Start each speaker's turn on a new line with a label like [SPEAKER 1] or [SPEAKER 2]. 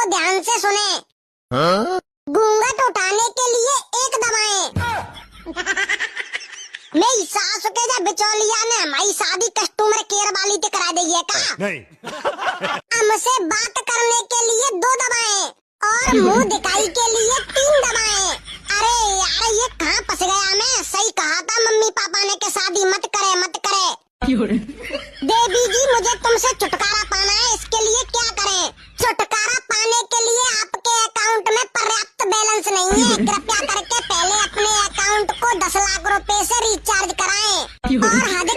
[SPEAKER 1] को ध्यान से सुने। घूंघट उठाने के लिए एक दबाएं। मेरी सास के जब बिचौलिया ने हमारी शादी कस्टमर केयर वाली से करा दी है का? नहीं। हमसे बात करने के लिए 2 दबाएं और मुंह दिखाई के लिए 3 दबाएं। अरे यार ये कहाँ फंस गया मैं? सही कहा था मम्मी पापा ने कि शादी मत करे मत करे। देवी जी मुझे तुमसे छुटकारा पाना है, इसके लिए क्या करें? छुटकारा पाने के लिए आपके अकाउंट में पर्याप्त बैलेंस नहीं है, कृपया करके पहले अपने अकाउंट को 10 लाख रुपए से रिचार्ज कराएं और हद